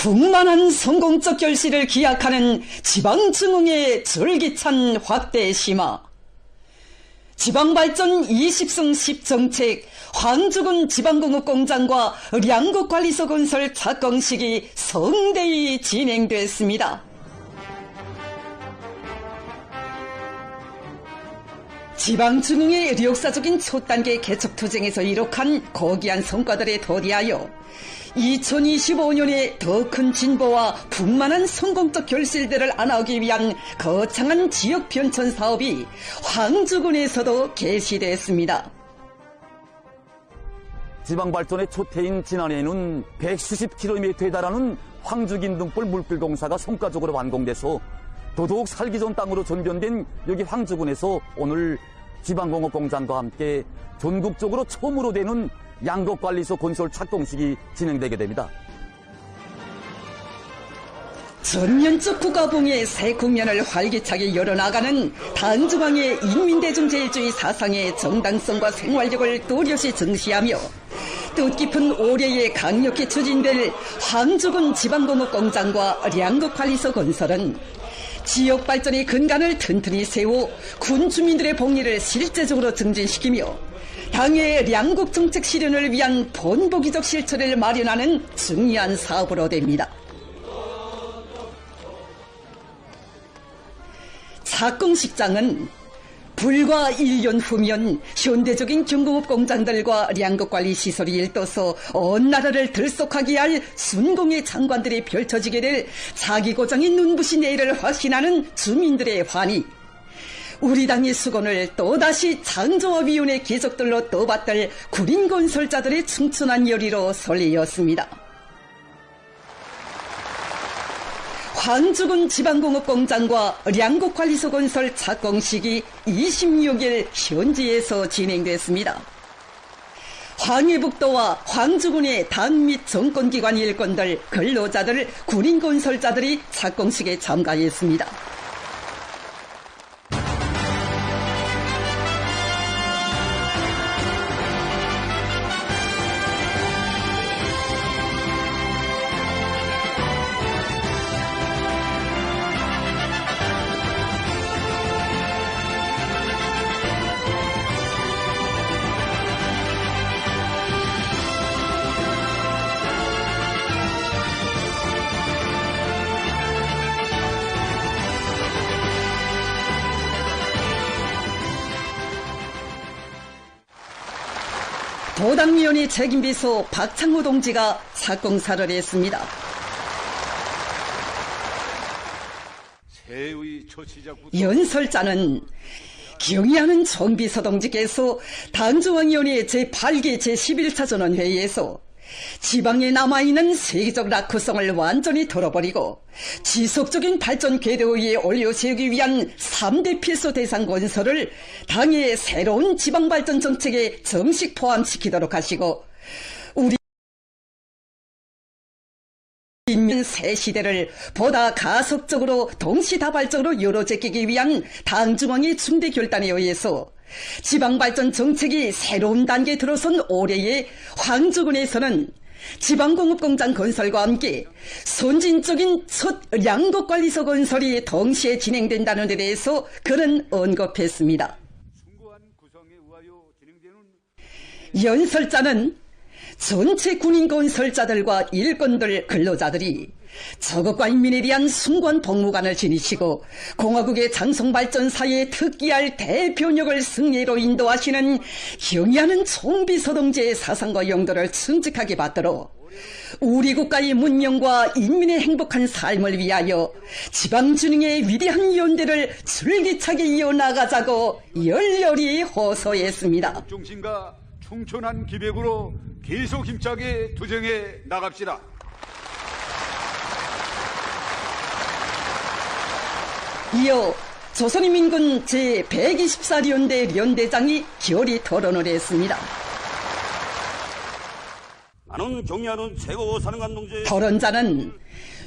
풍만한 성공적 결실을 기약하는 지방증흥의 절기찬 확대 심화. 지방발전 20승 10정책 황주군 지방공업공장과 량곡관리소 건설 착공식이 성대히 진행됐습니다. 지방증흥의 역사적인 초단계 개척투쟁에서 이룩한 고귀한 성과들에 도리하여 2025년에 더 큰 진보와 풍만한 성공적 결실들을 안아오기 위한 거창한 지역 변천 사업이 황주군에서도 개시됐습니다. 지방발전의 초태인 지난해에는 170km에 달하는 황주긴등불 물길공사가 성과적으로 완공돼서 더더욱 살기 좋은 땅으로 전변된 여기 황주군에서 오늘 지방공업공장과 함께 전국적으로 처음으로 되는 양곡관리소 건설 착공식이 진행되게 됩니다. 전면적 국가봉의 새 국면을 활기차게 열어나가는 당중앙의 인민대중제일주의 사상의 정당성과 생활력을 또렷이 증시하며 뜻깊은 올해에 강력히 추진될 황주군 지방공업공장과 량곡관리소 건설은 지역 발전의 근간을 튼튼히 세워 군 주민들의 복리를 실제적으로 증진시키며 당의 량곡 정책 실현을 위한 본보기적 실천을 마련하는 중요한 사업으로 됩니다. 착공식장은 불과 1년 후면 현대적인 중공업 공장들과 량곡관리 시설이 일떠서 온 나라를 들썩하게 할 순공의 장관들이 펼쳐지게 될 자기고장인 눈부신 내일을 확신하는 주민들의 환희, 우리 당의 수건을 또다시 창조화위원회 기적들로 떠받들 군인 건설자들의 충천한 열의로 설레었습니다. 황주군 지방공업공장과 량곡관리소 건설 착공식이 26일 현지에서 진행됐습니다. 황해북도와 황주군의 당 및 정권기관 일꾼들, 근로자들, 군인 건설자들이 착공식에 참가했습니다. 도당위원회 책임비서 박창호 동지가 착공사를 했습니다. 연설자는 경의하는 정비서 동지께서 당중앙위원회 제8기 제11차 전원회의에서 지방에 남아있는 세계적 낙후성을 완전히 털어버리고 지속적인 발전 궤도 위에 올려세우기 위한 3대 필수 대상 건설을 당의 새로운 지방발전 정책에 정식 포함시키도록 하시고 우리 인민 새 시대를 보다 가속적으로 동시다발적으로 열어제끼기 위한 당중앙의 중대 결단에 의해서 지방발전 정책이 새로운 단계에 들어선 올해에 황주군에서는 지방공업공장 건설과 함께 선진적인 첫 량곡관리소 건설이 동시에 진행된다는 데 대해서 그는 언급했습니다. 연설자는 전체 군인 건설자들과 일꾼들, 근로자들이 저것과 인민에 대한 숭고한 복무관을 지니시고 공화국의 장성발전사에 특기할 대변역을 승리로 인도하시는 경의하는 총비서 동지의 사상과 용도를 충직하게 받들어 우리 국가의 문명과 인민의 행복한 삶을 위하여 지방준흥의 위대한 연대를 줄기차게 이어나가자고 열렬히 호소했습니다. 중심과 충천한 기백으로 계속 힘차게 투쟁해 나갑시다. 이어 조선인민군 제124연대 연대장이 결의 토론을 했습니다. 나는 경의하는 최고 사령관 동지의 토론자는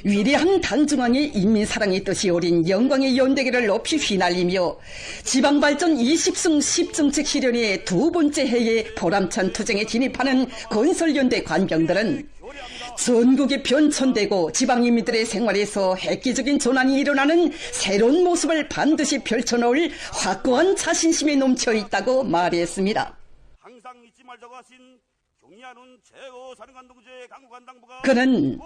위대한 당중앙의 인민사랑의 뜻이 어린 영광의 연대기를 높이 휘날리며 지방발전 20승 10정책 실현의 두 번째 해에 보람찬 투쟁에 진입하는 건설연대 관병들은 전국이 변천되고 지방인민들의 생활에서 획기적인 전환이 일어나는 새로운 모습을 반드시 펼쳐놓을 확고한 자신심이 넘쳐 있다고 말했습니다. 항상 잊지 말자고 하신 경리하는 최고사령관 동지의 강국한당부가 그는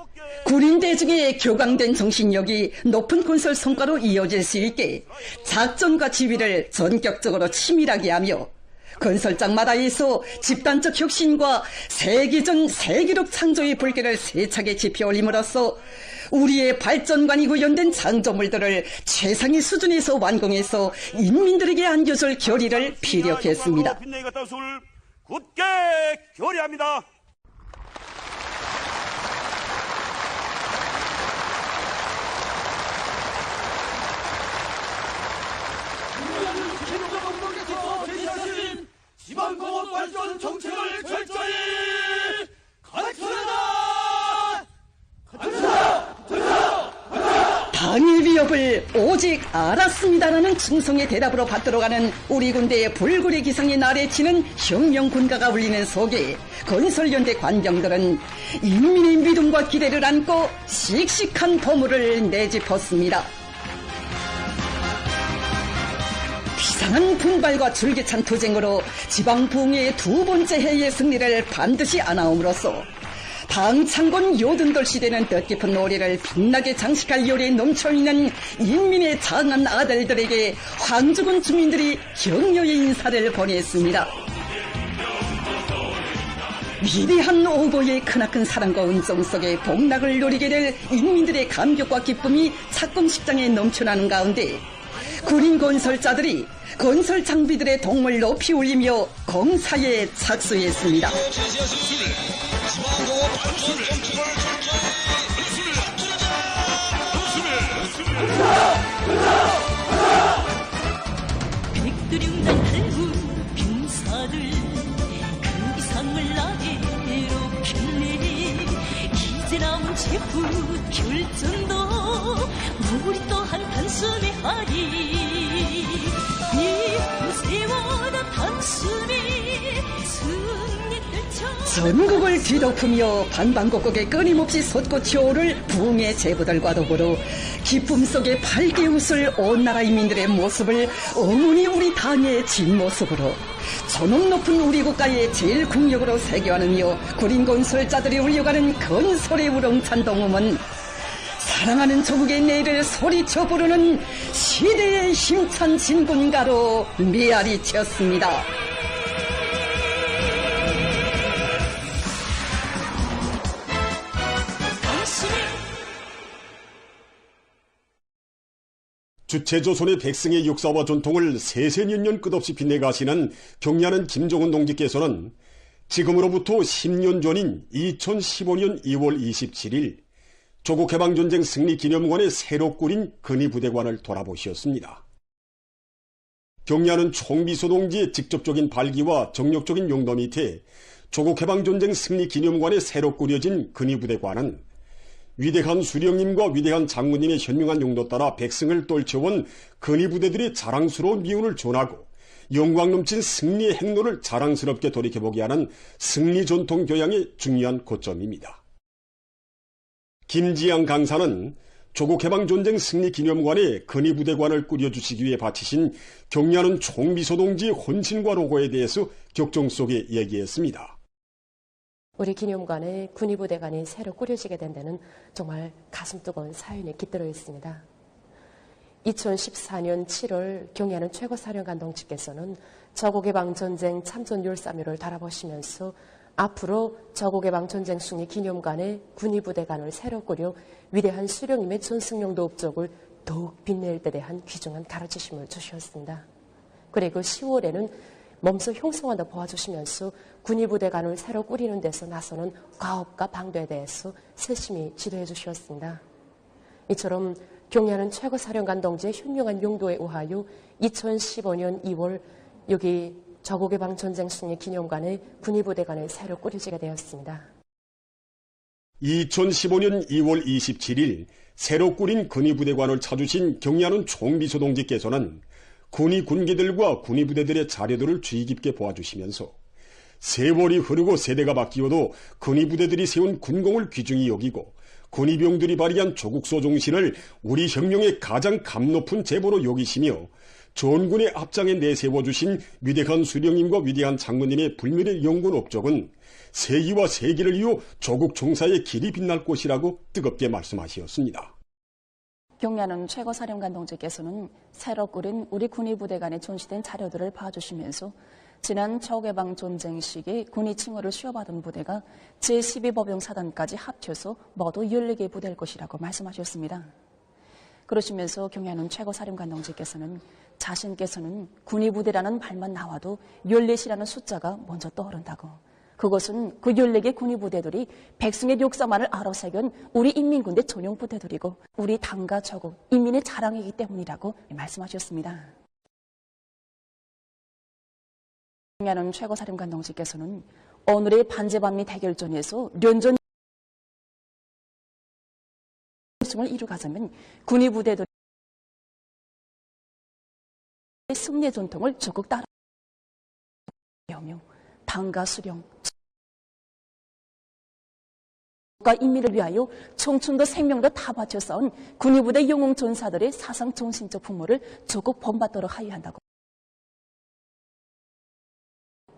군인 대중의 교강된 정신력이 높은 건설 성과로 이어질 수 있게 작전과 지휘를 전격적으로 치밀하게 하며 건설장마다에서 집단적 혁신과 세기전 세기록 창조의 불길을 세차게 지펴 올림으로써 우리의 발전관이 구현된 창조물들을 최상의 수준에서 완공해서 인민들에게 안겨줄 결의를 피력했습니다. 빛내기 같은 것을 굳게 결의합니다. 지방공업 발전 정책을 철저히 가르쳐라! 당의 위협을 오직 알았습니다라는 충성의 대답으로 받들어가는 우리 군대의 불굴의 기상이 나래치는 혁명군가가 울리는 속에 건설연대 관병들은 인민의 믿음과 기대를 안고 씩씩한 보물을 내짚었습니다. 비상한 분발과 줄기찬 투쟁으로 지방부흥의 두 번째 해의 승리를 반드시 안아옴으로써 당창곤 요든돌 시대는 뜻깊은 노래를 빛나게 장식할 요리에 넘쳐있는 인민의 장한 아들들에게 황주군 주민들이 격려의 인사를 보냈습니다. 위대한 오고의 크나큰 사랑과 은총 속에 복락을 누리게 될 인민들의 감격과 기쁨이 착공식장에 넘쳐나는 가운데 군인 건설자들이 건설 장비들의 동물 높이 올리며 공사에 착수했습니다. 백두룡단 할구 병사들 그 이상을 나래로 빛내 이제 남은 제후 결전도 우리 또한 단숨에 하리 이 세워다 단숨에 전국을 뒤덮으며 반방곡곡에 끊임없이 솟구치 오를 부흥의 제보들과 더불어 기쁨 속에 밝게 웃을 온 나라 인민들의 모습을 어머니 우리 당의 진모습으로 전업 높은 우리 국가의 제일 국력으로 새겨안으며 군인 건설자들이 울려가는 건설의 우렁찬 동음은 사랑하는 조국의 내일을 소리쳐 부르는 시대의 힘찬 진군가로 메아리 쳤습니다. 주체조선의 백성의 역사와 전통을 세세년년 끝없이 빛내가시는 경리하는 김종은 동지께서는 지금으로부터 10년 전인 2015년 2월 27일 조국해방전쟁 승리기념관의 새로 꾸린 근위부대관을 돌아보셨습니다. 경리하는 총비서 동지의 직접적인 발기와 정력적인 용도 밑에 조국해방전쟁 승리기념관에 새로 꾸려진 근위부대관은 위대한 수령님과 위대한 장군님의 현명한 용도 따라 백성을 떨쳐온 근위부대들의 자랑스러운 미운을 전하고 영광 넘친 승리의 행로를 자랑스럽게 돌이켜보게 하는 승리전통 교양의 중요한 고점입니다. 김지양 강사는 조국해방전쟁 승리기념관에 근위부대관을 꾸려주시기 위해 바치신 경리하는 총비서 동지의 헌신과 로고에 대해서 격정 속에 얘기했습니다. 우리 기념관에 군위부대관이 새로 꾸려지게 된 데는 정말 가슴 뜨거운 사연이 깃들어 있습니다. 2014년 7월 경리하는 최고사령관 동지께서는 저국해방전쟁 참전 율사묘를 달아보시면서 앞으로 저국해방전쟁 승리 기념관에 군위부대관을 새로 꾸려 위대한 수령님의 전승용도 업적을 더욱 빛낼 데 대한 귀중한 가르치심을 주셨습니다. 그리고 10월에는 몸소 형성한다 보아주시면서 군위부대관을 새로 꾸리는 데서 나서는 과업과 방도에 대해서 세심히 지도해 주셨습니다. 이처럼 경리하는 최고사령관 동지의 현명한 용도에 의하여 2015년 2월 여기 저국해방전쟁 승리 기념관에 군위부대관을 새로 꾸려지게 되었습니다. 2015년 2월 27일 새로 꾸린 근위부대관을 찾으신 경리하는 총비서 동지께서는 군위 군기들과 군위부대들의 자료들을 주의 깊게 보아주시면서 세월이 흐르고 세대가 바뀌어도 근위부대들이 세운 군공을 귀중히 여기고 근위병들이 발휘한 조국소 정신을 우리 혁명의 가장 감 높은 제보로 여기시며 전군의 앞장에 내세워주신 위대한 수령님과 위대한 장군님의 불멸의 영군 업적은 세기와 세기를 이어 조국 총사의 길이 빛날 것이라고 뜨겁게 말씀하셨습니다. 경례하는 최고사령관 동지께서는 새로 꾸린 우리 군의부대 간에 전시된 자료들을 봐주시면서 지난 저개방 전쟁 시기 군의 칭호를 수여받은 부대가 제12법영사단까지 합쳐서 모두 14개 부대일 것이라고 말씀하셨습니다. 그러시면서 경례하는 최고사령관 동지께서는 자신께서는 군의부대라는 말만 나와도 14이라는 숫자가 먼저 떠오른다고, 그것은 그 14개 군의부대들이 백성의 역사만을 알아새긴 우리 인민군대 전용 부대들이고 우리 당과 조국, 인민의 자랑이기 때문이라고 말씀하셨습니다. 경례하는 최고사령관 동지께서는 오늘의 반제반미 대결전에서 련전 승을 이루가자면 군의부대들의 승리의 전통을 적극 따르며 당과 수령, 국가 인민을 위하여 청춘도 생명도 다 바쳐 싸운 군의부대 영웅 전사들의 사상 정신적 풍모를 적극 본받도록 하여야 한다고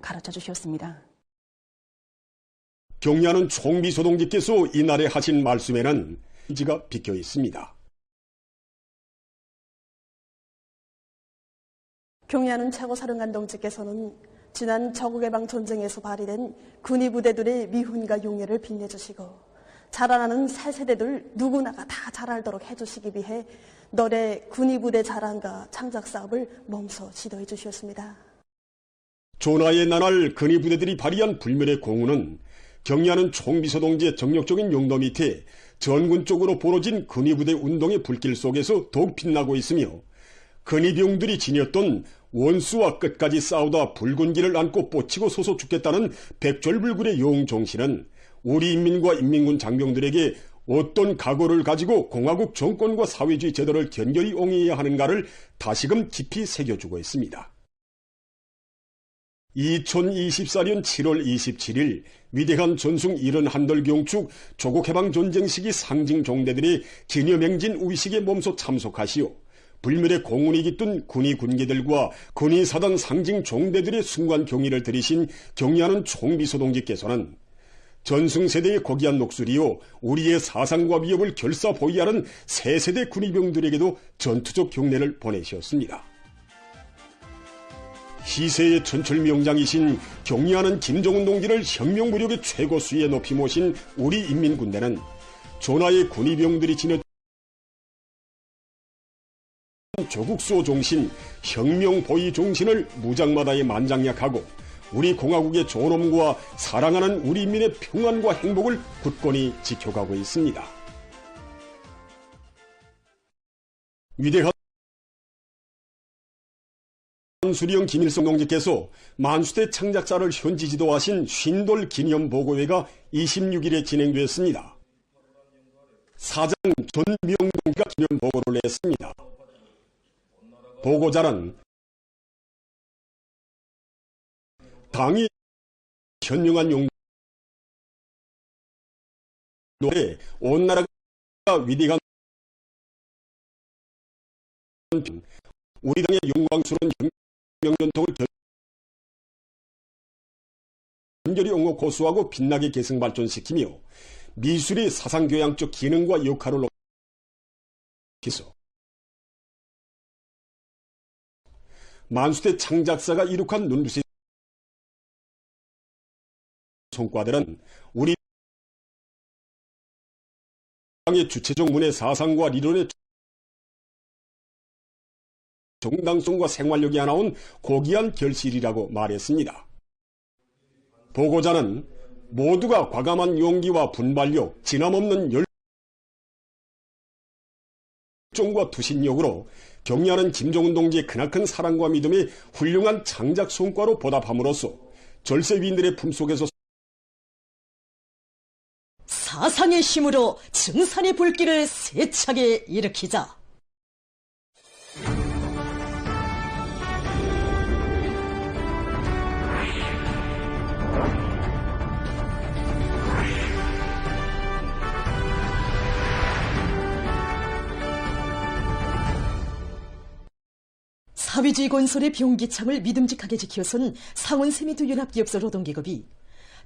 가르쳐 주셨습니다. 경례하는 총비서 동지께서 이날에 하신 말씀에는 지가 비껴 있습니다. 경례하는 최고사령관 동지께서는 지난 저국해방 전쟁에서 발휘된 군의부대들의 미훈과 용예를 빛내주시고 자라나는 새 세대들 누구나가 다 잘 알도록 해주시기 위해 너의 군의부대 자랑과 창작 사업을 몸소 지도해 주셨습니다. 조나의 나날 근위부대들이 발휘한 불멸의 공훈은 경례하는 총비서 동지의 정력적인 용도 밑에 전군 쪽으로 벌어진 근위부대 운동의 불길 속에서 더욱 빛나고 있으며 근위병들이 지녔던 원수와 끝까지 싸우다 붉은 길을 안고 뻗치고 서서 죽겠다는 백졸불굴의 영웅정신은 우리 인민과 인민군 장병들에게 어떤 각오를 가지고 공화국 정권과 사회주의 제도를 견결히 옹이해야 하는가를 다시금 깊이 새겨주고 있습니다. 2024년 7월 27일 위대한 전승 71돌 경축 조국해방전쟁 시기 상징 종대들이 기념행진 우의식에 몸소 참석하시오 불멸의 공훈이 깃든 군의 군기들과 군의 사단 상징 종대들의 순간 경의를 들이신 경례하는 총비서 동지께서는 전승세대의 고귀한 목소리요 우리의 사상과 위협을 결사 보이하는 새 세대 군의병들에게도 전투적 경례를 보내셨습니다. 희세의 천철명장이신 경례하는 김정은 동지를 혁명무력의 최고 수위에 높이 모신 우리 인민군대는 전하의 군의병들이 지녔던 조국수호 정신, 혁명보위 정신을 무장마다에 만장약하고 우리 공화국의 존엄과 사랑하는 우리 인민의 평안과 행복을 굳건히 지켜가고 있습니다. 위대한 수령 김일성 동지께서 만수대 창작사를 현지 지도하신 쉰돌 기념보고회가 26일에 진행됐습니다. 사장 전명동지가 기념보고를 냈습니다. 보고자는 당이 현명한 용도에 온 나라가 위대한 우리 당의 영광스러운 혁명전통을 견결히 옹호 고수하고 빛나게 계승 발전시키며 미술의 사상교양적 기능과 역할을 기소 만수대 창작사가 이룩한 눈부신 성과들은 우리 당의 주체적 문의 사상과 리론의 정당성과 생활력이 하나온 고귀한 결실이라고 말했습니다. 보고자는 모두가 과감한 용기와 분발력, 진함없는 열정과 투신력으로 경례하는 김정은 동지의 크나큰 사랑과 믿음의 훌륭한 창작 성과로 보답함으로써 절세위인들의 품속에서 사상의 힘으로 증산의 불길을 세차게 일으키자. 사회주의 건설의 병기창을 믿음직하게 지켜선 상원세미트 연합기업소 노동계급이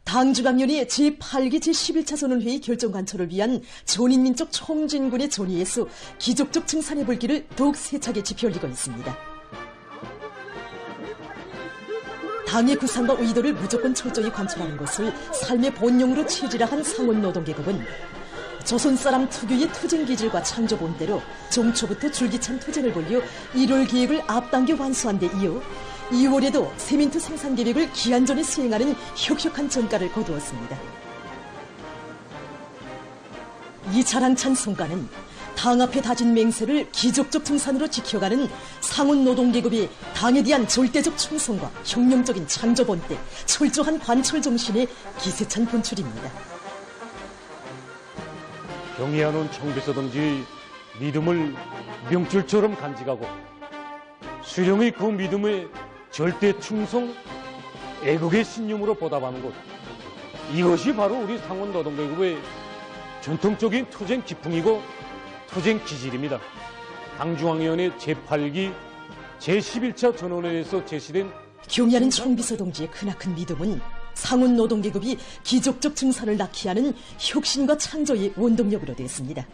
당주강연의 제8기 제11차 전원회의 결정관철을 위한 전인민족 총진군의 전의에서 기족적 증산의 불길을 더욱 세차게 지펴 올리고 있습니다. 당의 구상과 의도를 무조건 철저히 관철하는 것을 삶의 본용으로 체질화한 상원노동계급은 조선사람 특유의 투쟁기질과 창조본대로 정초부터 줄기찬 투쟁을 벌여 1월 계획을 앞당겨 완수한 데 이어 2월에도 세민트 생산계획을 기한전에 수행하는 혁혁한 전가를 거두었습니다. 이 자랑찬 성과는 당 앞에 다진 맹세를 기적적 증산으로 지켜가는 상원노동계급의 당에 대한 절대적 충성과 혁명적인 창조본때 철저한 관철 정신의 기세찬 분출입니다. 경의하는 청비서 동지의 믿음을 명줄처럼 간직하고 수령의 그 믿음에 절대 충성, 애국의 신념으로 보답하는 것. 이것이 바로 우리 상원노동계급의 전통적인 투쟁 기풍이고 투쟁 기질입니다. 당중앙위원회 제8기 제11차 전원회에서 제시된 경의하는 총비서 동지의 크나큰 믿음은 상원노동계급이 기적적 증산을 낳게 하는 혁신과 창조의 원동력으로 됐습니다.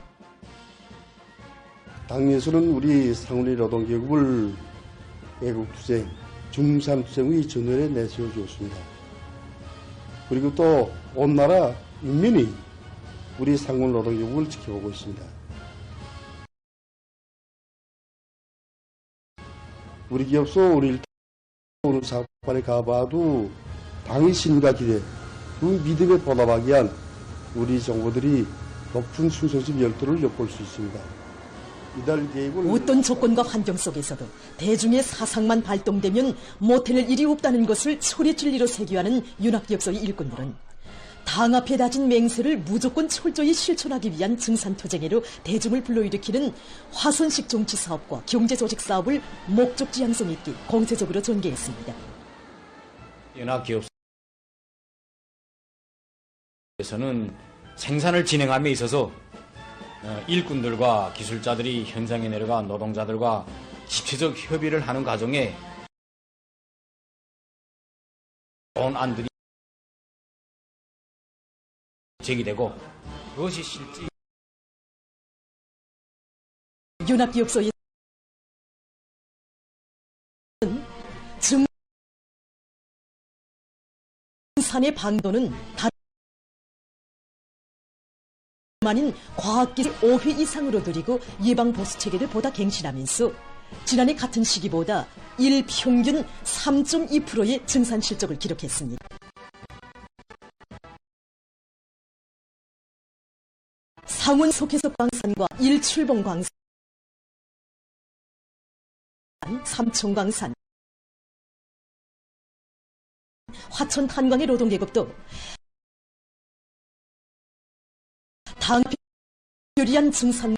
당에서는 우리 상원의 노동계급을 애국투쟁, 중산투쟁의 전열에 내세워 주었습니다. 그리고 또 온 나라 인민이 우리 상원노동계급을 지켜보고 있습니다. 우리 기업소 우리 오늘 사업관에 가봐도 당의 신과 기대, 그 믿음에 보답하기 위한 우리 정부들이 높은 충성심 열도를 엿볼 수 있습니다. 이달 계획을 어떤 조건과 환경 속에서도 대중의 사상만 발동되면 못해낼 일이 없다는 것을 소리진리로 새겨하는 윤학기업소의 일꾼들은 당 앞에 다진 맹세를 무조건 철저히 실천하기 위한 증산투쟁으로 대중을 불러일으키는 화선식 정치사업과 경제조직사업을 목적지향성 있게 공세적으로 전개했습니다. 연합기업소에서는 생산을 진행함에 있어서 일꾼들과 기술자들이 현장에 내려가 노동자들과 집체적 협의를 하는 과정에 좋은 안들이 제기되고 그것이 실제 연합기업소의 증산의 방도는 다만인 과학기술 5회 이상으로 늘리고 예방보수체계를 보다 갱신하면서 지난해 같은 시기보다 일평균 3.2%의 증산 실적을 기록했습니다. 상원 속해석 광산과 일출봉 광산, 삼청광산, 화천 탄광의 노동계급도 당 유리한 증산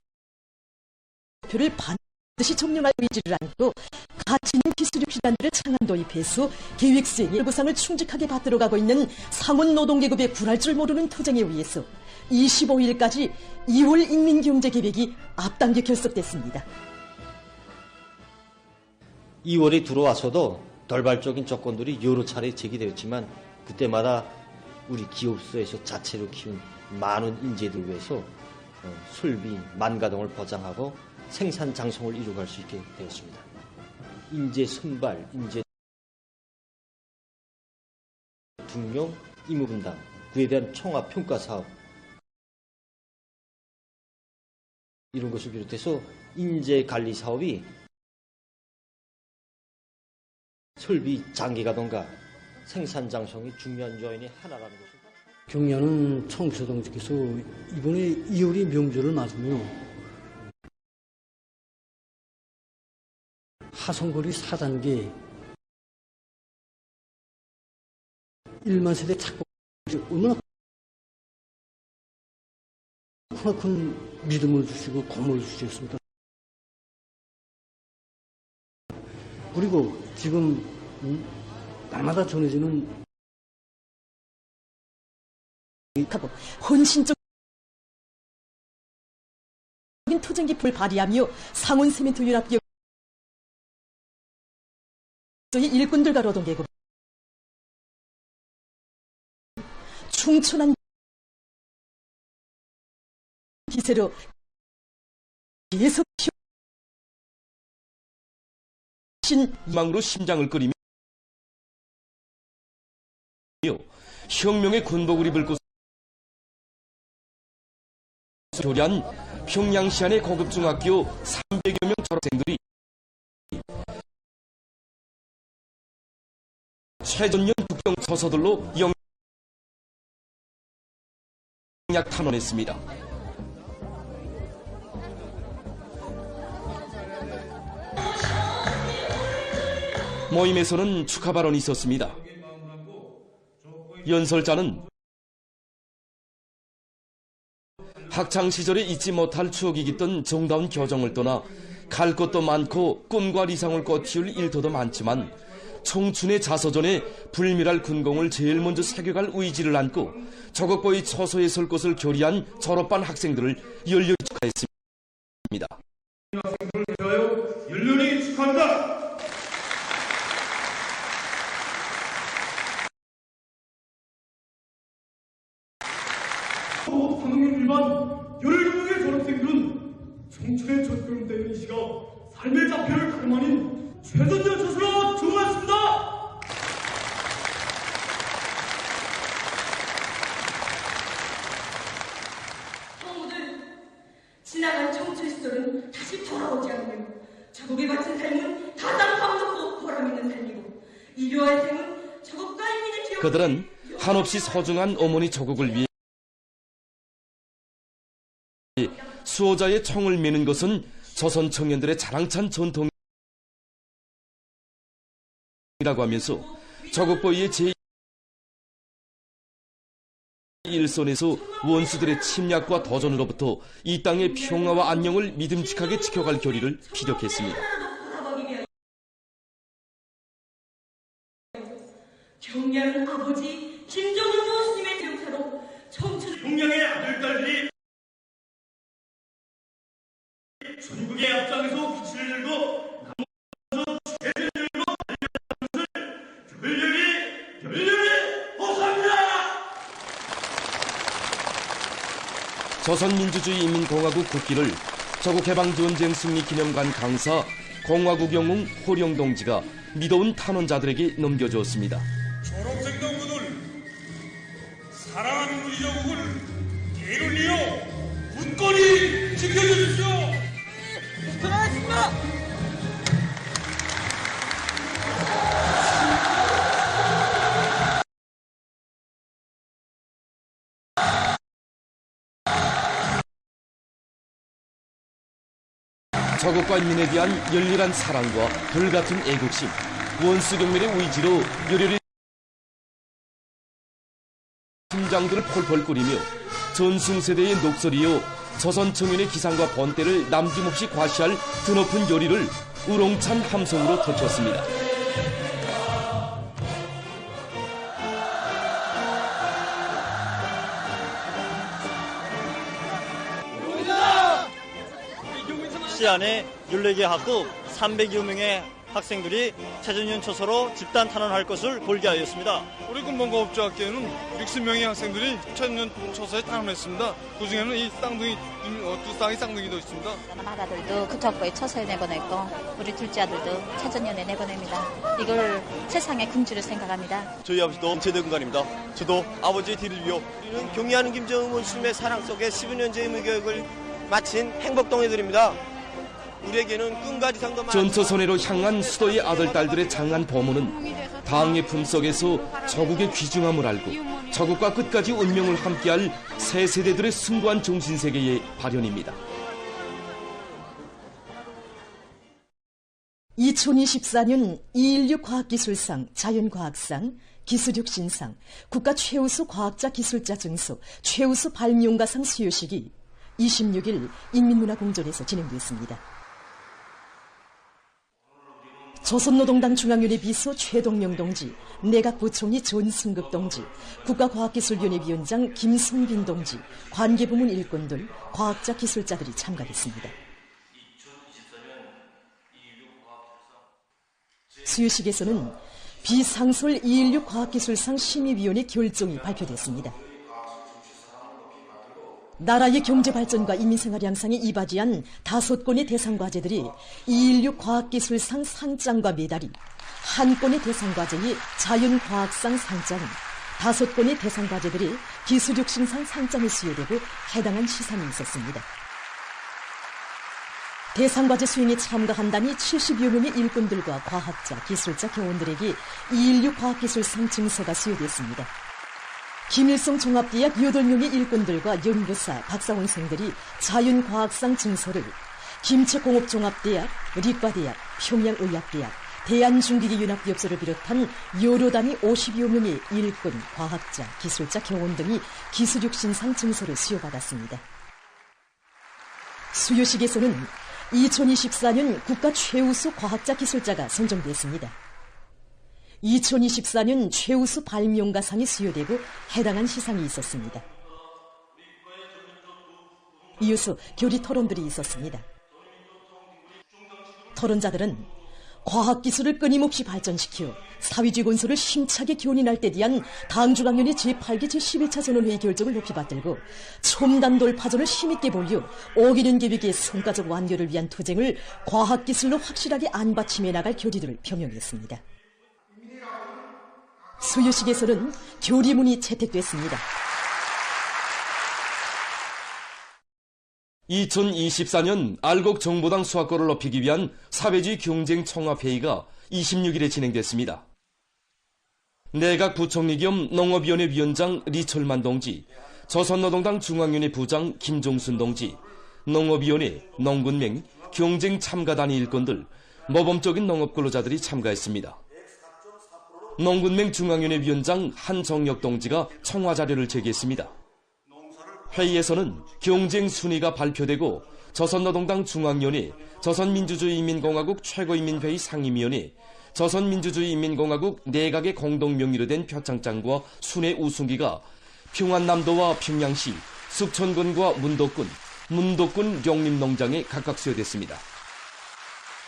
목표를 반드시 점령할 의지를 안고 가치 있는 기술력 기관들을 창안 도입해서 계획 수행의 보상을 충직하게 받들어 가고 있는 상원 노동계급의 굴할 줄 모르는 투쟁에 의해서 25일까지 2월 인민경제계획이 앞당겨 결석됐습니다. 2월에 들어와서도 돌발적인 조건들이 여러 차례 제기되었지만 그때마다 우리 기업소에서 자체로 키운 많은 인재들 위해서 설비, 만가동을 보장하고 생산 장성을 이루어갈 수 있게 되었습니다. 인재 선발, 인재 등용, 임무분담, 그에 대한 총합평가 사업 이런 것을 비롯해서 인재관리 사업이 설비 장기가동과 생산 장성이 중요한 요인의 하나라는 것을 경의하는 총비서 동지께서 이번에 2월의 명절을 맞으며 하성거리 4단계 1만 세대 착공 얼마나 큰 믿음을 주시고 공을 주셨습니다. 그리고 지금 날마다 전해지는 헌신적인 투쟁 기풍을 발휘하며 상원 세멘트 연합기업 이 일꾼들과 노동계급 충천한 기세로 계속 희망으로 심장을 끓이며 혁명의 군복을 입을 곳 교련 평양시안의 고급중학교 300여 명 졸업생들이 최전년 국경 서서들로 영약 탄원했습니다. 모임에서는 축하 발언이 있었습니다. 연설자는 학창시절에 잊지 못할 추억이 깃든 정다운 교정을 떠나 갈 곳도 많고 꿈과理想을 꽃피울 일터도 많지만 청춘의 자서전에 불멸할 군공을 제일 먼저 새겨갈 의지를 안고 조국보의 처소에 설 것을 결의한 졸업반 학생들을 열렬히 축하했습니다. 학생들을 위하여 열렬히 축하합니다. 상민 일반 12명의 졸업생들은 청춘의 젖구름 때린 이 시가 삶의 좌표를 다름 아닌 최선전 처소로 주문했습니다. 성우들, 지나간 청춘 시절은 다시 돌아오지 않으며 자국에 바친 삶은 가장 감동고 보람있는 삶이고 일요할 삶은 자국과 인민의 기억. 그들은 한없이 소중한 어머니 조국을 위해 수호자의 총을 매는 것은 조선 청년들의 자랑찬 전통이라고 하면서 조국보위의 제1선에서 원수들의 침략과 도전으로부터 이 땅의 평화와 안녕을 믿음직하게 지켜갈 결의를 피력했습니다. 경량한 아버지 김정은 교수님의 대우사로 청춘 경량의 아들딸들이 전국의 앞장에서 기치를 들고 나머지 죄를 들고 달려가는 것을 열렬히 호소합니다. 조선민주주의인민공화국 국기를 조국해방전쟁 승리기념관 강사 공화국 영웅 호령 동지가 믿어온 탄원자들에게 넘겨주었습니다. 졸업생 동무들, 사랑하는 우리 조국을 대를 이어 굳건히 지켜주십시오. 고맙습니다. 조국과 인민에 대한 열렬한 사랑과 불같은 애국심, 원수경멸의 의지로 열혈히 심장들을 펄펄 끓이며 전승세대의 녹설이요 조선 청년의 기상과 번때를 남김없이 과시할 드높은 요리를 우롱찬 함성으로 터쳤습니다. 시안의 14개 학급 300여 명의 학생들이 최전년 초소로 집단 탄원할 것을 골기하였습니다. 우리 군본공업자학교에는 60명의 학생들이 최전년 초소에 탄원했습니다. 그중에는 이 쌍둥이, 두 쌍의 쌍둥이도 있습니다. 아들도 국토학부에 처소에 내보냈고 우리 둘째 아들도 최전년에 내보냅니다. 이걸 세상의 긍지로 생각합니다. 저희 아버지도 제대군관입니다. 저도 아버지의 뒤를 이어 우리는 경의하는 김정은 원수님의 사랑 속에 15년째 의무교육을 마친 행복동해들입니다. 우리에게는 꿈과 지상도 많은 전처선회로 향한 수도의 아들딸들의 장한 범호는 당의 품속에서 조국의 귀중함을 알고 조국과 끝까지 운명을 함께할 새 세대들의 숭고한 정신세계의 발현입니다. 2024년 216 과학기술상, 자연과학상, 기술혁신상, 국가 최우수 과학자 기술자 증서, 최우수 발명가상 수여식이 26일 인민문화공전에서 진행됐습니다. 조선노동당 중앙위원회 비서 최동영 동지, 내각부총리 전승급 동지, 국가과학기술위원회 김성빈 동지, 관계부문 일꾼들, 과학자 기술자들이 참가했습니다. 수요식에서는 비상설 216 과학기술상 심의위원회 결정이 발표됐습니다. 나라의 경제발전과 인민생활 향상에 이바지한 5건의 대상과제들이 216 과학기술상 상장과 메달이, 1건의 대상과제의 자연과학상 상장, 5건의 대상과제들이 기술혁신상 상장에 수여되고 해당한 시상이 있었습니다. 대상과제 수행에 참가한다니 70여 명의 일꾼들과 과학자, 기술자, 교원들에게 216 과학기술상 증서가 수여됐습니다. 김일성 종합대학 8명의 일꾼들과 연구사, 박사원생들이 자연과학상 증서를, 김책공업종합대학, 리과대학, 평양의학대학, 대한중기기연합기업소를 비롯한 여러 단위 50여 명의 일꾼, 과학자, 기술자, 교원 등이 기술혁신상 증서를 수여받았습니다. 수여식에서는 2024년 국가 최우수 과학자, 기술자가 선정됐습니다. 2024년 최우수 발명가상이 수여되고 해당한 시상이 있었습니다. 이어서 교리 토론들이 있었습니다. 토론자들은 과학기술을 끊임없이 발전시켜 사회주의 건설을 힘차게 견인할 때 대한 당중앙위원회 제8기 제11차 전원회의 결정을 높이 받들고 첨단 돌파전을 힘있게 벌여 5개년 계획의 성과적 완료를 위한 투쟁을 과학기술로 확실하게 안받침해 나갈 결의를 표명했습니다. 수여식에서는 결의문이 채택됐습니다. 2024년 알곡 정보당 수확고를 높이기 위한 사회주의 경쟁 총합회의가 26일에 진행됐습니다. 내각 부총리 겸 농업위원회 위원장 리철만 동지, 조선노동당 중앙위원회 부장 김종순 동지, 농업위원회, 농군맹, 경쟁 참가단위 일꾼들, 모범적인 농업근로자들이 참가했습니다. 농군맹 중앙위원회 위원장 한정혁 동지가 청와자료를 제기했습니다. 회의에서는 경쟁 순위가 발표되고 조선노동당 중앙위원회, 조선민주주의인민공화국 최고인민회의 상임위원회, 조선민주주의인민공화국 내각의 공동명의로 된 표창장과 순회 우승기가 평안남도와 평양시, 숙천군과 문덕군 용림농장에 각각 수여됐습니다.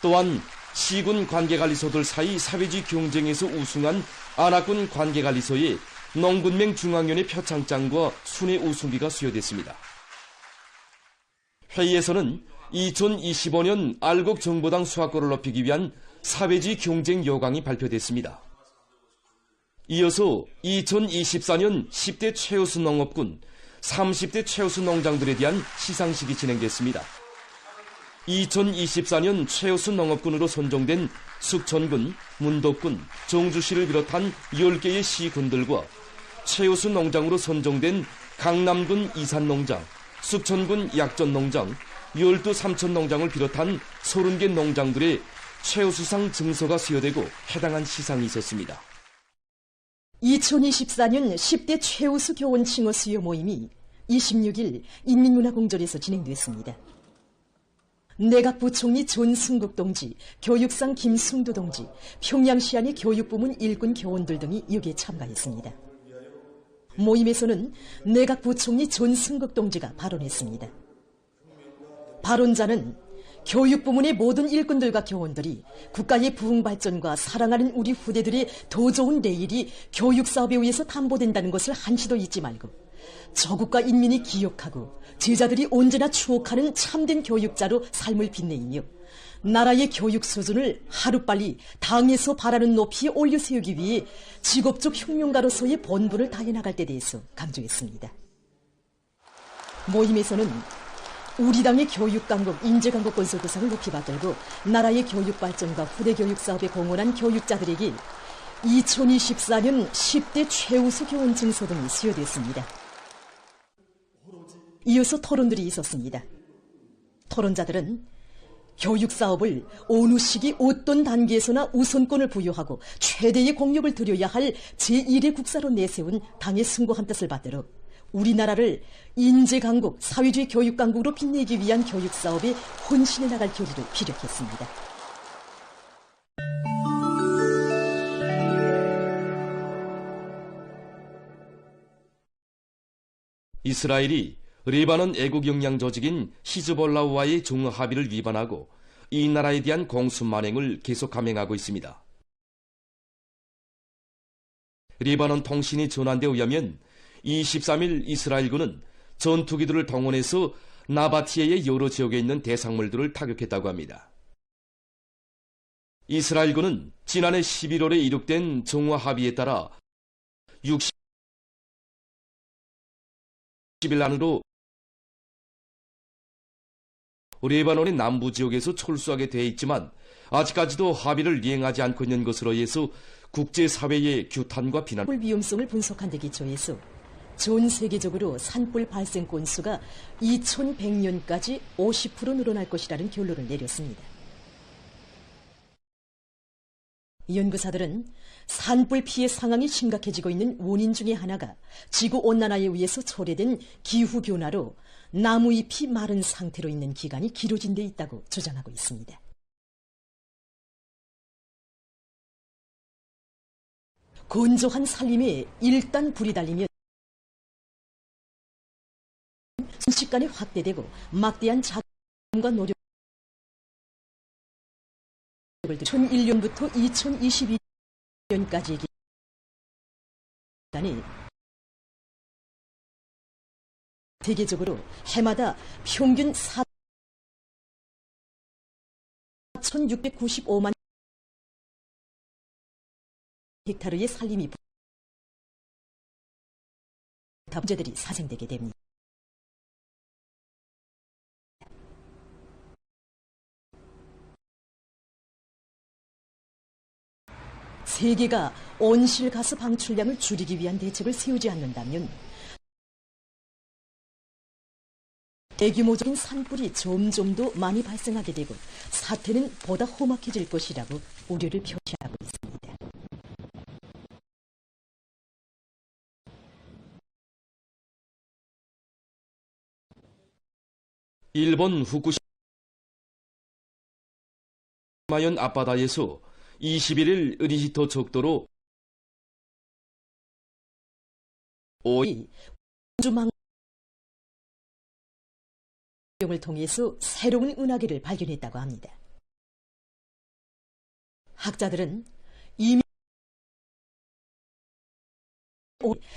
또한 시군 관계관리소들 사이 사회주의 경쟁에서 우승한 안하군 관계관리소에 농군맹 중앙위원회 표창장과 순회 우승기가 수여됐습니다. 회의에서는 2025년 알곡 정보당 수확고를 높이기 위한 사회주의 경쟁 요강이 발표됐습니다. 이어서 2024년 10대 최우수 농업군, 30대 최우수 농장들에 대한 시상식이 진행됐습니다. 2024년 최우수 농업군으로 선정된 숙천군, 문덕군, 정주시를 비롯한 10개의 시군들과 최우수 농장으로 선정된 강남군 이산농장, 숙천군 약전농장, 12 삼천농장을 비롯한 30개 농장들의 최우수상 증서가 수여되고 해당한 시상이 있었습니다. 2024년 10대 최우수 교원 칭호 수여 모임이 26일 인민문화공전에서 진행됐습니다. 내각 부총리 존승국 동지, 교육상 김승두 동지, 평양시안의 교육부문 일군 교원들 등이 여기에 참가했습니다. 모임에서는 내각 부총리 존승국 동지가 발언했습니다. 발언자는 교육부문의 모든 일꾼들과 교원들이 국가의 부흥발전과 사랑하는 우리 후대들의 더 좋은 내일이 교육사업에 의해서 담보된다는 것을 한시도 잊지 말고 저국가 인민이 기억하고 제자들이 언제나 추억하는 참된 교육자로 삶을 빛내이며 나라의 교육 수준을 하루빨리 당에서 바라는 높이에 올려세우기 위해 직업적 혁명가로서의 본분을 다해나갈 때 대해서 강조했습니다. 모임에서는 우리 당의 교육강국, 인재강국 건설구상을 높이 받들고 나라의 교육발전과 후대교육 사업에 공헌한 교육자들에게 2024년 10대 최우수 교원 증서 등이 수여됐습니다. 이어서 토론들이 있었습니다. 토론자들은 교육사업을 어느 시기 어떤 단계에서나 우선권을 부여하고 최대의 공력을 들여야 할 제1의 국사로 내세운 당의 숭고한 뜻을 받들어 우리나라를 인재강국, 사회주의 교육강국으로 빛내기 위한 교육사업에 헌신해 나갈 결의를 피력했습니다. 이스라엘이 레바논 애국 영향 조직인 히즈볼라와의 종합 합의를 위반하고 이 나라에 대한 공수 만행을 계속 감행하고 있습니다. 리바논 통신이 전한 데 의하면 23일 이스라엘군은 전투기들을 동원해서 나바티에의 여러 지역에 있는 대상물들을 타격했다고 합니다. 이스라엘군은 지난해 11월에 이룩된 정화 합의에 따라 60일 안으로 레바논의 남부 지역에서 철수하게 돼 있지만 아직까지도 합의를 이행하지 않고 있는 것으로 해서 국제사회의 규탄과 비난. 산불 위험성을 분석한 데 기초해서 전 세계적으로 산불 발생 건수가 2100년까지 50% 늘어날 것이라는 결론을 내렸습니다. 연구사들은 산불 피해 상황이 심각해지고 있는 원인 중에 하나가 지구온난화에 의해서 초래된 기후변화로 나무잎이 마른 상태로 있는 기간이 길어진 데 있다고 주장하고 있습니다. 건조한 산림에 일단 불이 달리면 순식간에 확대되고 막대한 자금과 노력을 2001년부터 2022년까지의 기간에 세계적으로 해마다 평균 4,695만 헥타르의 산림이 문제들이 사생되게 됩니다. 세계가 온실가스 방출량을 줄이기 위한 대책을 세우지 않는다면 대규모적인 산불이 점점 더 많이 발생하게 되고 사태는 보다 험악해질 것이라고 우려를 표시하고 있습니다. 일본 후쿠시마현 앞바다에서 21일 의리히토 척도로 우주망 을 통해서 새로운 은하계를 발견했다고 합니다. 학자들은 이미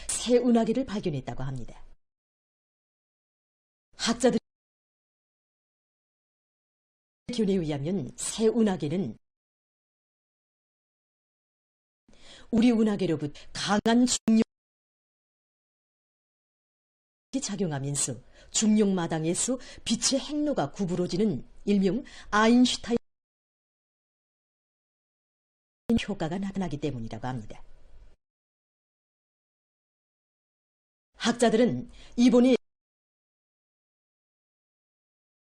새 은하계를 발견했다고 합니다. 학자들의 견해에 의하면 새 은하계는 우리 은하계로부터 강한 중력이 작용하면서 중력 마당에서 빛의 행로가 구부러지는 일명 아인슈타인 효과가 나타나기 때문이라고 합니다. 학자들은 이번에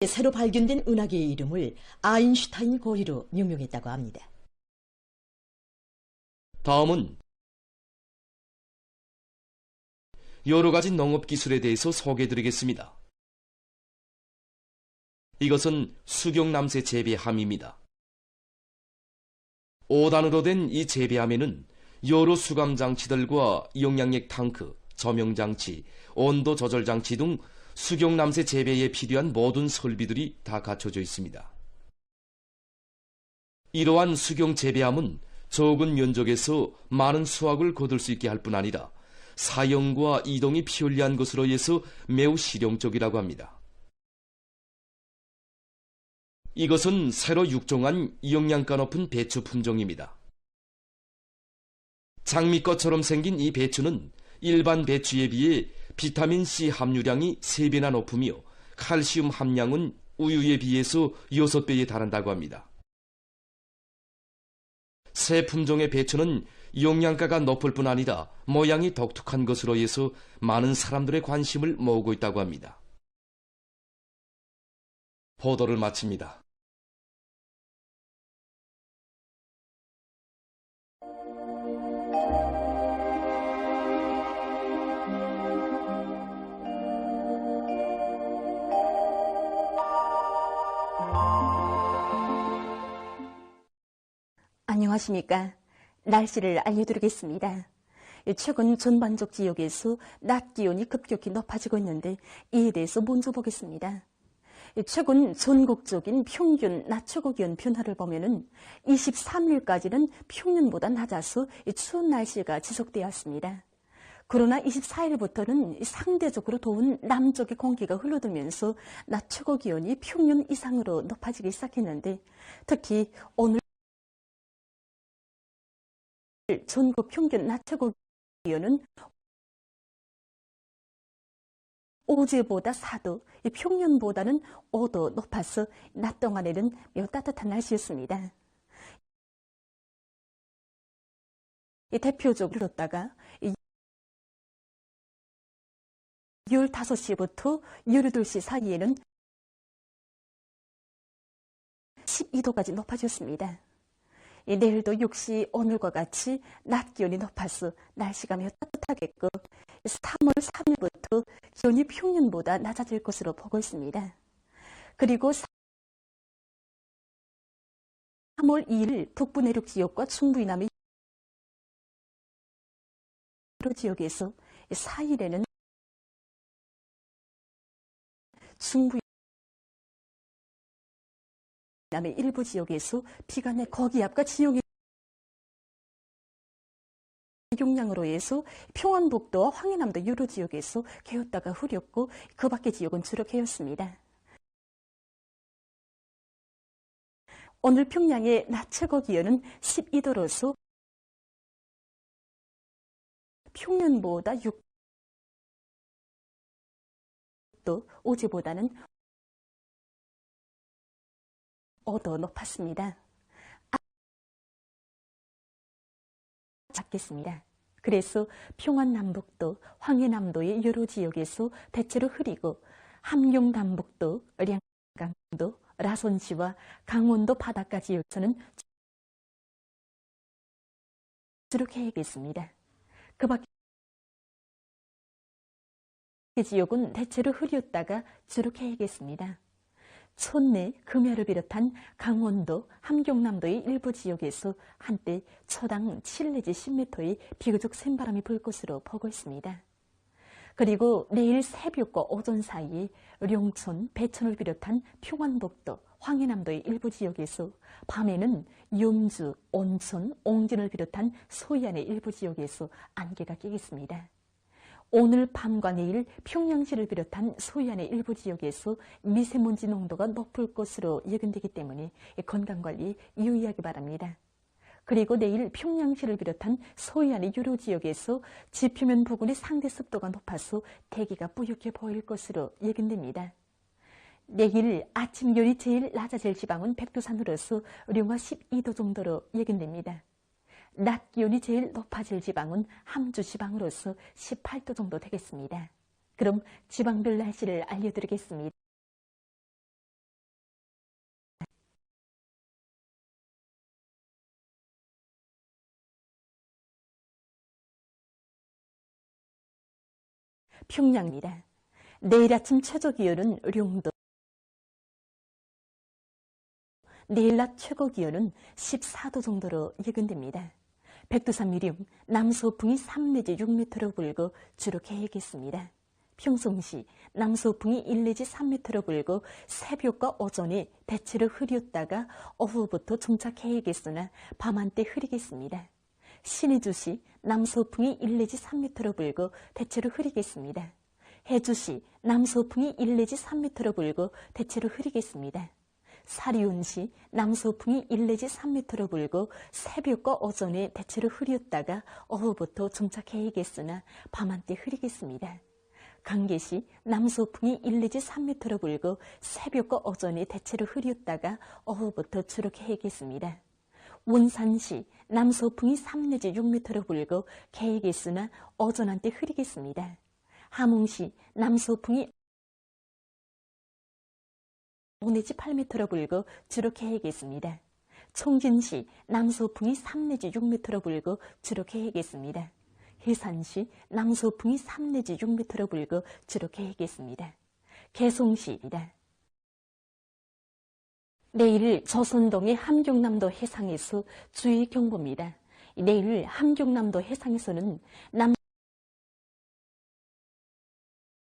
새로 발견된 은하계의 이름을 아인슈타인 거리로 명명했다고 합니다. 다음은 여러 가지 농업 기술에 대해서 소개해드리겠습니다. 이것은 수경남새 재배함입니다. 5단으로 된 이 재배함에는 여러 수감 장치들과 영양액 탱크, 저명 장치, 온도 조절 장치 등 수경남새 재배에 필요한 모든 설비들이 다 갖춰져 있습니다. 이러한 수경 재배함은 적은 면적에서 많은 수확을 거둘 수 있게 할 뿐 아니라 사용과 이동이 편리한 것으로 해서 매우 실용적이라고 합니다. 이것은 새로 육종한 영양가 높은 배추 품종입니다. 장미꽃처럼 생긴 이 배추는 일반 배추에 비해 비타민C 함유량이 3배나 높으며 칼슘 함량은 우유에 비해서 6배에 달한다고 합니다. 새 품종의 배추는 영양가가 높을 뿐 아니라 모양이 독특한 것으로 해서 많은 사람들의 관심을 모으고 있다고 합니다. 보도를 마칩니다. 안녕하십니까. 날씨를 알려드리겠습니다. 최근 전반적 지역에서 낮 기온이 급격히 높아지고 있는데 이에 대해서 먼저 보겠습니다. 최근 전국적인 평균 낮 최고 기온 변화를 보면은 23일까지는 평년보다 낮아서 추운 날씨가 지속되었습니다. 그러나 24일부터는 상대적으로 더운 남쪽의 공기가 흘러들면서 낮 최고 기온이 평년 이상으로 높아지기 시작했는데, 특히 오늘 전국 평균 낮 최고 기온은 어제보다 4도, 평년보다는 5도 높아서 낮 동안에는 매우 따뜻한 날씨였습니다. 대표적으로 다가 15시부터 12시 사이에는 12도까지 높아졌습니다. 내일도 역시 오늘과 같이 낮 기온이 높아서 날씨가 매우 따뜻하겠고, 3월 3일부터 기온이 평년보다 낮아질 것으로 보고 있습니다. 그리고 3월 2일 북부 내륙 지역과 중부 이남의 여러 지역에서 4일에는 중부 남의 일부 지역에서 비가 내 거기압과 지역의 용량으로 해서 평안북도와 황해남도 여러 지역에서 개었다가 흐렸고, 그 밖의 지역은 주로 개었습니다. 오늘 평양의 낮 최고 기온은 12도로서 평년보다 6도, 어제보다는 5도 높았습니다. 작겠습니다. 그래서 평안남북도, 황해남도의 여러 지역에서 대체로 흐리고, 함경남북도, 량강도, 라선시와 강원도 바닷가 지역에서는 주로 개겠습니다. 그 밖에 지역은 대체로 흐렸다가 주로 개겠습니다. 촌내, 금야를 비롯한 강원도, 함경남도의 일부 지역에서 한때 초당 7 내지 10m의 비교적 센 바람이 불 것으로 보고 있습니다. 그리고 내일 새벽과 오전 사이에 룡촌, 배천을 비롯한 평안북도, 황해남도의 일부 지역에서, 밤에는 염주, 온천, 옹진을 비롯한 소해안의 일부 지역에서 안개가 끼겠습니다. 오늘 밤과 내일 평양시를 비롯한 소해안의 일부 지역에서 미세먼지 농도가 높을 것으로 예견되기 때문에 건강관리 유의하기 바랍니다. 그리고 내일 평양시를 비롯한 소해안의 여러 지역에서 지표면 부근의 상대 습도가 높아서 대기가 뿌옇게 보일 것으로 예견됩니다. 내일 아침 기온이 제일 낮아질 지방은 백두산으로서 령화 12도 정도로 예견됩니다. 낮 기온이 제일 높아질 지방은 함주 지방으로서 18도 정도 되겠습니다. 그럼 지방별 날씨를 알려드리겠습니다. 평양입니다. 내일 아침 최저 기온은 령도, 내일 낮 최고 기온은 14도 정도로 예견됩니다. 백두산 미림, 남서풍이 3 내지 6m로 불고 주로 개겠습니다. 평송시, 남서풍이 1 내지 3m로 불고 새벽과 오전에 대체로 흐렸다가 오후부터 점차 개겠으나 밤한때 흐리겠습니다. 신의주시, 남서풍이 1 내지 3m로 불고 대체로 흐리겠습니다. 해주시, 남서풍이 1 내지 3m로 불고 대체로 흐리겠습니다. 사리온시, 남서풍이 1 내지 3m로 불고 새벽과 오전에 대체로 흐렸다가 오후부터 점차 개겠으나 밤한때 흐리겠습니다. 강계시, 남서풍이 1 내지 3m로 불고 새벽과 오전에 대체로 흐렸다가 오후부터 주로 개겠습니다. 원산시, 남서풍이 3 내지 6m로 불고 개겠으나 오전한때 흐리겠습니다. 함흥시, 남서풍이 5 내지 8m로 불고 주로 개겠습니다. 총진시, 남서풍이 3 내지 6m로 불고 주로 개겠습니다. 해산시, 남서풍이 3 내지 6m로 불고 주로 개겠습니다. 개송시입니다. 내일 조선동의 함경남도 해상에서 주의 경보입니다. 내일 함경남도 해상에서는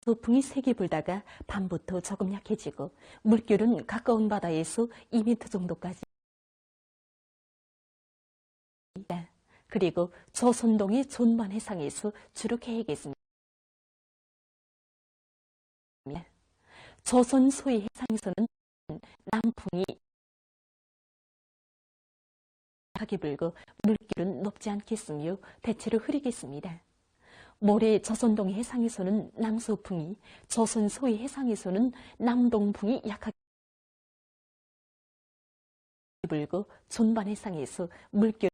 소풍이 세게 불다가 밤부터 조금 약해지고 물결은 가까운 바다에서 2m 정도까지. 그리고 조선동의 존만 해상에서 주로 계획했습니다. 조선 소위 해상에서는 남풍이 약하게 불고 물결은 높지 않겠으며 대체로 흐리겠습니다. 모레 조선동 해상에서는 남서풍이, 조선 소위 해상에서는 남동풍이 약하게 불고 존반 해상에서 물결